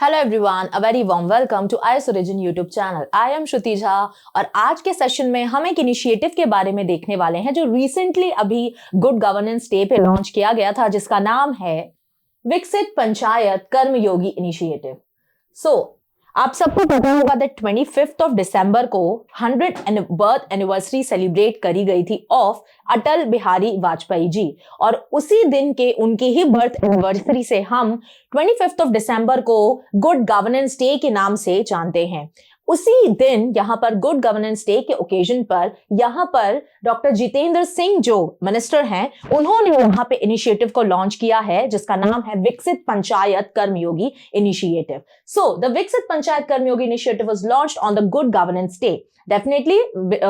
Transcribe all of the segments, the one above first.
Hello everyone, a very warm welcome to IAS origin YouTube channel. I am Shruti Jha और आज के session में हम एक इनिशिएटिव के बारे में देखने वाले हैं जो रिसेंटली अभी गुड गवर्नेंस डे पे लॉन्च किया गया था, जिसका नाम है विकसित पंचायत कर्मयोगी इनिशिएटिव। आप सबको पता होगा दैट 25 ऑफ दिसंबर को 100th बर्थ एनिवर्सरी सेलिब्रेट करी गई थी ऑफ अटल बिहारी वाजपेयी जी, और उसी दिन के उनके ही बर्थ एनिवर्सरी से हम 25 ऑफ दिसंबर को गुड गवर्नेंस डे के नाम से जानते हैं। उसी दिन यहाँ पर गुड गवर्नेंस डे के ओकेजन पर यहाँ पर डॉक्टर जितेंद्र सिंह जो मिनिस्टर हैं, उन्होंने यहाँ पे इनिशिएटिव को लॉन्च किया है जिसका नाम है Viksit Panchayat Karmayogi initiative. So the Viksit Panchayat Karmayogi initiative was launched on the good governance day, definitely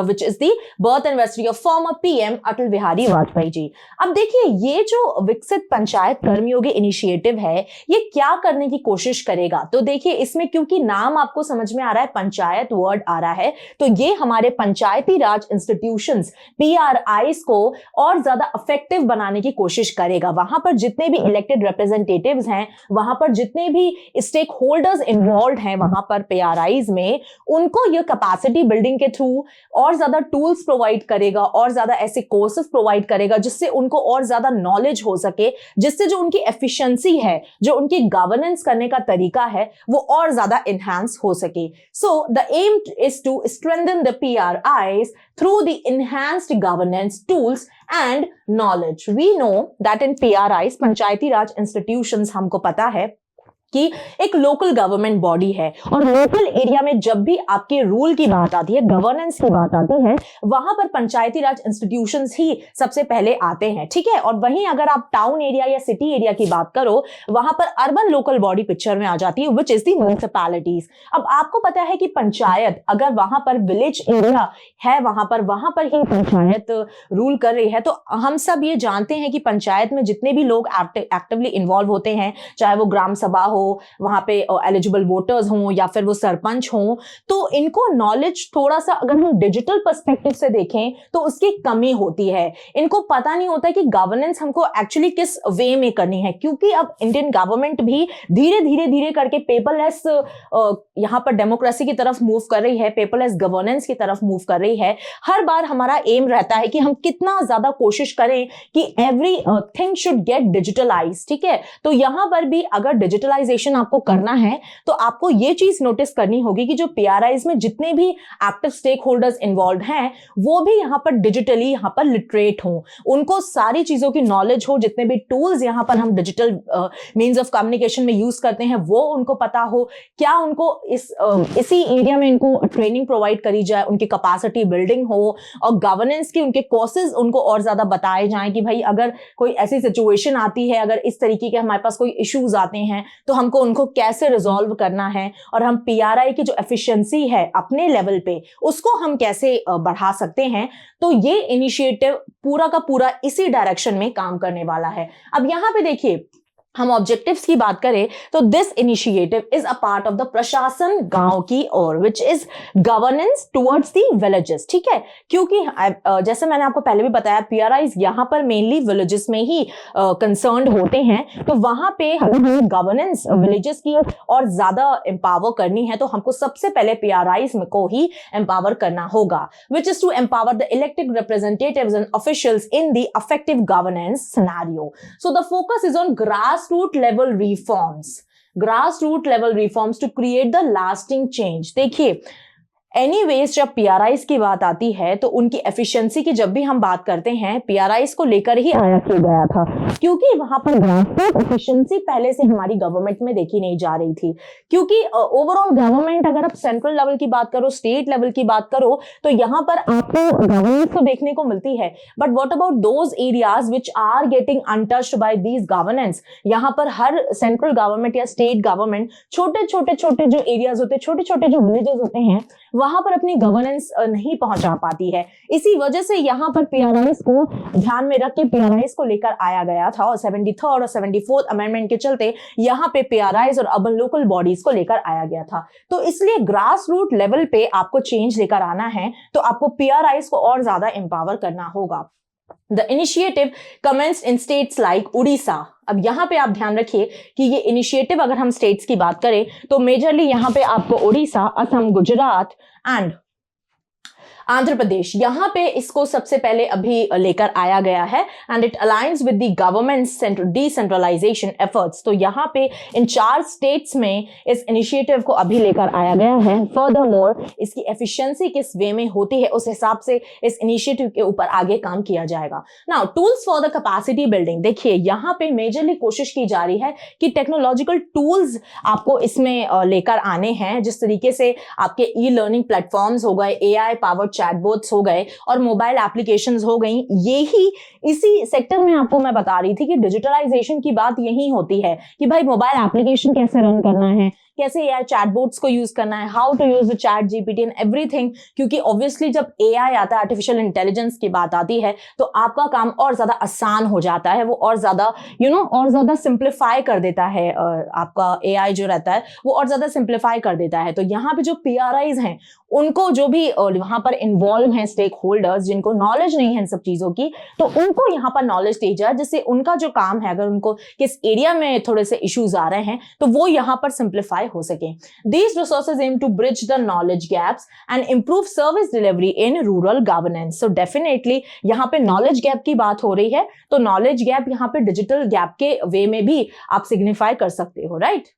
which is the birth anniversary of former PM Atal Bihari Vajpayee ji. अब देखिए, ये जो विकसित पंचायत कर्मयोगी इनिशिएटिव है, ये क्या करने की कोशिश करेगा? तो देखिए, इसमें क्योंकि नाम आपको समझ में आ रहा है, पंचायत वर्ड आ रहा है, तो ये हमारे पंचायती राज इंस्टीट्यूशंस PRIs को और ज्यादा इफेक्टिव बनाने की कोशिश करेगा। वहां पर जितने भी इलेक्टेड रिप्रेजेंटेटिव्स हैं, वहां पर जितने भी स्टेक होल्डर्स इन्वॉल्व हैं वहां पर PRIs में, उनको ये कैपेसिटी बिल्डिंग के थ्रू और ज्यादा टूल्स प्रोवाइड करेगा और ज्यादा ऐसे कोर्सेज प्रोवाइड करेगा जिससे उनको और ज्यादा नॉलेज हो सके, जिससे जो उनकी एफिशिएंसी है, जो उनकी गवर्नेंस करने का तरीका है, वो और ज्यादा एनहांस हो सके। So the aim is to strengthen the PRIs through the enhanced governance tools and knowledge. We know that in PRIs, Panchayati Raj institutions, हमको पता है कि एक लोकल गवर्नमेंट बॉडी है, और लोकल एरिया में जब भी आपके रूल की बात आती है, गवर्नेंस की बात आती है, वहां पर पंचायती राज इंस्टीट्यूशंस ही सबसे पहले आते हैं, ठीक है। और वहीं अगर आप टाउन एरिया या सिटी एरिया की बात करो, वहां पर अर्बन लोकल बॉडी पिक्चर में आ जाती है, विच इज द म्युनिसिपैलिटीज। अब आपको पता है कि पंचायत, अगर वहां पर विलेज एरिया है, वहां पर ही पंचायत रूल कर रही है, तो हम सब ये जानते हैं कि पंचायत में जितने भी लोग एक्टिवली इन्वॉल्व होते हैं, चाहे वो ग्राम सभा हो, वहां पे एलिजिबल वोटर्स हों या फिर वो सरपंच हों, तो इनको नॉलेज थोड़ा सा, अगर हम डिजिटल पर्सपेक्टिव से देखें तो उसकी कमी होती है। इनको पता नहीं होता कि गवर्नेंस हमको एक्चुअली किस वे में करनी है, क्योंकि अब इंडियन गवर्नमेंट भी धीरे धीरे करके पेपरलेस यहां पर डेमोक्रेसी की तरफ मूव कर रही है, पेपरलेस गवर्नेंस की तरफ मूव कर रही है। हर बार हमारा एम रहता है कि हम कितना ज्यादा कोशिश करें कि everything should get digitalise, ठीक है। तो यहां पर भी अगर डिजिटलाइज आपको करना है तो आपको ये चीज नोटिस करनी होगी कि जो PRIs में जितने भी एक्टिव स्टेक होल्डर्स इन्वॉल्व हैं, वो भी यहां पर डिजिटली यहां पर लिटरेट हों, उनको सारी चीजों की नॉलेज हो, जितने भी टूल्स यहां पर हम डिजिटल मींस ऑफ कम्युनिकेशन में यूज करते हैं वो उनको पता हो, क्या उनको इसी एरिया में इनको ट्रेनिंग प्रोवाइड करी जाए, उनकी कैपेसिटी बिल्डिंग हो, और गवर्नेंस की उनके कोर्सेज उनको और ज्यादा बताए जाएं कि भाई अगर कोई ऐसी सिचुएशन आती है, अगर इस तरीके के हमारे पास कोई इश्यूज आते हैं, तो हमको उनको कैसे रिजॉल्व करना है, और हम PRI की जो एफिशिएंसी है अपने लेवल पे, उसको हम कैसे बढ़ा सकते हैं। तो ये इनिशिएटिव पूरा का पूरा इसी डायरेक्शन में काम करने वाला है। अब यहां पे देखिए, हम ऑब्जेक्टिव्स की बात करें तो this initiative is a part of the Prashasan Gaon ki Or, which is governance towards the villages, ठीक है। क्योंकि जैसे मैंने आपको पहले भी बताया, PRIs यहां पर मेनली विलेजेस में ही कंसर्न्ड होते हैं, तो वहां पे हमें गवर्नेंस विलेजेस की और ज्यादा एम्पावर करनी है, तो हमको सबसे पहले PRIs को ही एम्पावर करना होगा, which is to empower the elected representatives and officials in the effective governance scenario. So the focus is on grassroots level reforms to create the lasting change। देखिए, एनीवेज जब PRIs की बात आती है तो उनकी एफिशिएंसी की जब भी हम बात करते हैं, PRIs को लेकर ही आया किया गया था, क्योंकि वहां पर ग्रासरूट एफिशिएंसी पहले से हमारी गवर्नमेंट में देखी नहीं जा रही थी। क्योंकि ओवरऑल गवर्नमेंट, अगर आप सेंट्रल लेवल की बात करो, स्टेट लेवल की बात करो, तो यहाँ पर आपको गवर्नेंस तो देखने को मिलती है, but what about those areas which are getting untouched by these governance. यहाँ पर हर सेंट्रल गवर्नमेंट या स्टेट गवर्नमेंट छोटे छोटे जो एरियाज होते हैं, छोटे छोटे जो विलेजेस होते हैं, वहां पर अपनी गवर्नेंस नहीं पहुंचा पाती है। इसी वजह से यहां पर PRIs को ध्यान में रख के PRIs को लेकर आया गया था, और 73rd और 74th अमेंडमेंट के चलते यहां पे PRIs और अर्बन लोकल बॉडीज को लेकर आया गया था। तो इसलिए ग्रास रूट लेवल पे आपको चेंज लेकर आना है, तो आपको PRIs को और ज्यादा एम्पावर करना होगा। The initiative commenced in states like Orissa. अब यहाँ पे आप ध्यान रखिए कि ये इनिशिएटिव अगर हम स्टेट्स की बात करें तो मेजरली यहाँ पे आपको उड़ीसा, असम, गुजरात एंड आंध्र प्रदेश, यहाँ पे इसको सबसे पहले अभी लेकर आया गया है and it aligns with the government decentralisation efforts. तो यहाँ पे इन 4 स्टेट्स में इस इनिशिएटिव को अभी लेकर आया गया है। फर्दरमोर इसकी एफिशिएंसी किस वे में होती है उस हिसाब से इस इनिशिएटिव के ऊपर आगे काम किया जाएगा। Now tools for the capacity building, देखिए यहाँ पे मेजरली कोशिश की जा रही है कि टेक्नोलॉजिकल टूल्स आपको इसमें लेकर आने हैं, जिस तरीके से आपके ई लर्निंग प्लेटफॉर्म्स हो गए, AI पावर्ड चैटबॉट्स हो गए और मोबाइल एप्लीकेशंस हो गई। यही इसी सेक्टर में आपको मैं बता रही थी कि डिजिटलाइजेशन की बात यही होती है कि भाई मोबाइल एप्लीकेशन कैसे रन करना है, कैसे AI चैटबॉट्स को यूज करना है, how to use the chat GPT and everything. क्योंकि ऑब्वियसली जब AI आता है, आर्टिफिशियल इंटेलिजेंस की बात आती है, तो आपका काम और ज्यादा आसान हो जाता है, वो और ज्यादा और ज्यादा सिंप्लीफाई कर देता है। आपका AI जो रहता है वो और ज्यादा सिंप्लीफाई कर देता है। तो यहाँ पे जो PRIs हैं उनको, जो भी वहां पर इन्वॉल्व हैं स्टेक होल्डर्स, जिनको नॉलेज नहीं है इन सब चीजों की, तो उनको यहाँ पर नॉलेज दी जाए, जिससे उनका जो काम है, अगर उनको किस एरिया में थोड़े से इश्यूज आ रहे हैं तो वो यहाँ पर सिंप्लीफाई हो सके। These resources aim to bridge the knowledge gaps and improve service delivery in rural governance. So definitely यहाँ पे knowledge gap की बात हो रही है, तो knowledge gap यहाँ पे digital gap के वे में भी आप signify कर सकते हो, right?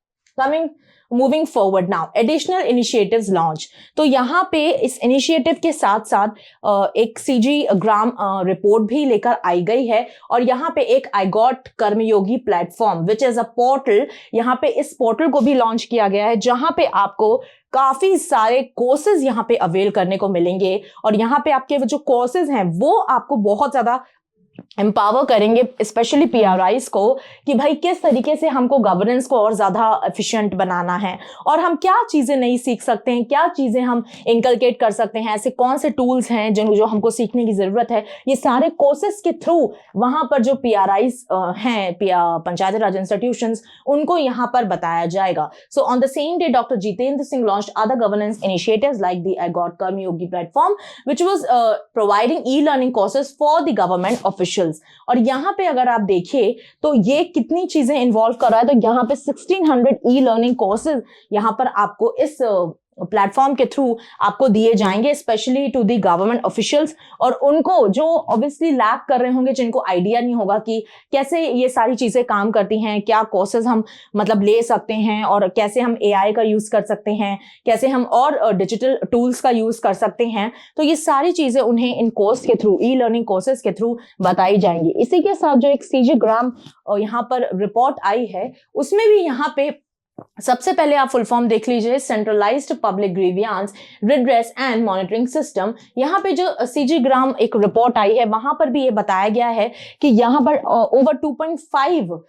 Moving forward now, additional initiatives launch. तो यहाँ पे इस इनिशिएटिव के साथ साथ एक CG ग्राम रिपोर्ट भी लेकर आई गई है और यहाँ पे एक I Got Karmayogi platform which is a portal, यहाँ पे इस पोर्टल को भी लॉन्च किया गया है, जहाँ पे आपको काफी सारे कोर्सेज यहाँ पे अवेल करने को मिलेंगे और यहाँ पे आपके जो कोर्सेज हैं वो आपको बहुत ज्यादा एम्पावर करेंगे, स्पेशली PRIs को, कि भाई किस तरीके से हमको गवर्नेंस को और ज्यादा एफिशिएंट बनाना है और हम क्या चीजें नहीं सीख सकते हैं, क्या चीजें हम इनकलकेट कर सकते हैं, ऐसे कौन से टूल्स हैं जो हमको सीखने की जरूरत है। ये सारे कोर्सेज के थ्रू वहां पर जो PRIs हैं, पंचायती राज इंस्टीट्यूशंस, उनको यहाँ पर बताया जाएगा। So on the same day doctor Jitendra Singh launched other governance initiatives like the I Got Karmayogi platform which was providing e learning courses for the government officials. और यहाँ पे अगर आप देखिए तो ये कितनी चीजें इन्वॉल्व कर रहा है, तो यहाँ पे 1600 ई लर्निंग कोर्सेज यहाँ पर आपको इस प्लेटफॉर्म के थ्रू आपको दिए जाएंगे, specially to the government officials, और उनको जो ऑब्वियसली लैक कर रहे होंगे, जिनको आइडिया नहीं होगा कि कैसे ये सारी चीजें काम करती हैं, क्या कोर्सेज हम मतलब ले सकते हैं और कैसे हम AI का यूज कर सकते हैं, कैसे हम और डिजिटल टूल्स का यूज कर सकते हैं। तो ये सारी चीजें उन्हें इन कोर्स के थ्रू, ई लर्निंग कोर्सेज के थ्रू बताई जाएंगी। इसी के साथ जो एक CG ग्राम यहाँ पर रिपोर्ट आई है, उसमें भी यहाँ पे सबसे पहले आप फुल फॉर्म देख लीजिए, centralised public grievance redress and monitoring system. यहाँ पे जो CG ग्राम एक रिपोर्ट आई है, वहां पर भी ये बताया गया है कि यहाँ पर ओवर 2.5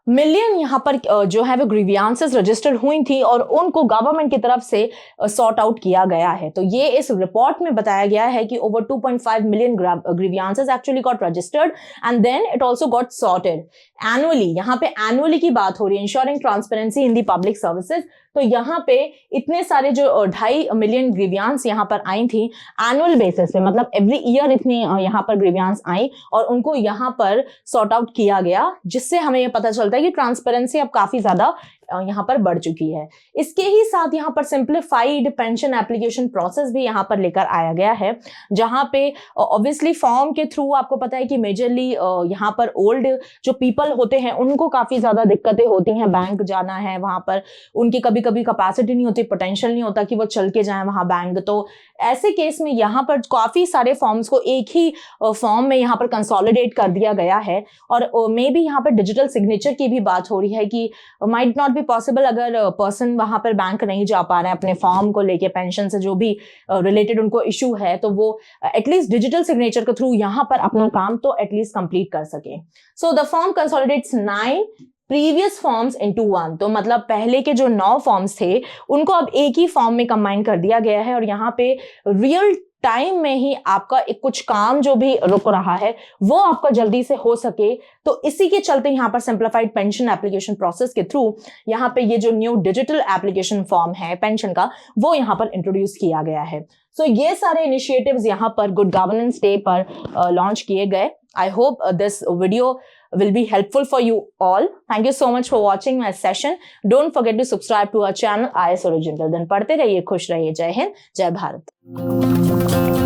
मिलियन यहाँ पर जो है वो ग्रीवियांसेस रजिस्टर हुई थी और उनको गवर्नमेंट की तरफ से सॉर्ट आउट किया गया है। तो ये इस रिपोर्ट में बताया गया है कि over 2.5 million grievances actually got registered and then it also got sorted annually. यहाँ पे एनुअली की बात हो रही है, ensuring transparency in the public services. तो यहाँ पे इतने सारे जो 2.5 मिलियन ग्रीवियांस यहाँ पर आई थी एनुअल बेसिस पे, मतलब एवरी ईयर इतनी यहाँ पर ग्रीवियांस आई और उनको यहाँ पर सॉर्ट आउट किया गया, जिससे हमें ये पता चलता है कि ट्रांसपेरेंसी अब काफी ज्यादा यहाँ पर बढ़ चुकी है। इसके ही साथ यहाँ पर सिंप्लीफाइड पेंशन एप्लीकेशन प्रोसेस भी यहाँ पर लेकर आया गया है, जहाँ पे ऑब्वियसली फॉर्म के थ्रू आपको पता है कि मेजरली यहाँ पर ओल्ड जो पीपल होते हैं उनको काफी ज्यादा दिक्कतें होती हैं, बैंक जाना है, वहां पर उनकी कभी कभी कैपेसिटी नहीं होती, पोटेंशियल नहीं होता कि वो चल के जाए वहां बैंक। तो ऐसे केस में यहाँ पर काफी सारे फॉर्म्स को एक ही फॉर्म में यहाँ पर कंसोलिडेट कर दिया गया है और मे बी यहाँ पर डिजिटल सिग्नेचर की भी बात हो रही है कि माइट नॉट बी पॉसिबल, अगर पर्सन वहां पर बैंक नहीं जा पा रहे हैं अपने फॉर्म को लेके, पेंशन से जो भी रिलेटेड उनको इशू है, तो वो एटलीस्ट डिजिटल सिग्नेचर के थ्रू यहाँ पर अपना काम तो एटलीस्ट कंप्लीट कर सके। So the form consolidates 9 previous forms into 1। तो मतलब पहले के जो 9 फॉर्म्स थे उनको अब एक ही फॉर्म में कंबाइन कर दिया गया है और यहाँ पे रियल टाइम में ही आपका एक कुछ काम जो भी रुक रहा है वो आपका जल्दी से हो सके। तो इसी के चलते यहाँ पर सिंप्लीफाइड पेंशन एप्लीकेशन प्रोसेस के थ्रू यहाँ पे ये जो न्यू डिजिटल एप्लीकेशन फॉर्म है पेंशन का, वो यहाँ पर इंट्रोड्यूस किया गया है। सो ये सारे इनिशिएटिव्स यहाँ पर गुड गवर्नेंस डे पर लॉन्च किए गए I hope this video will be helpful for you all. Thank you so much for watching my session. Don't forget to subscribe to our channel IAS Origin. Till then, पढ़ते रहिए, खुश रहिए. जय हिंद, जय भारत.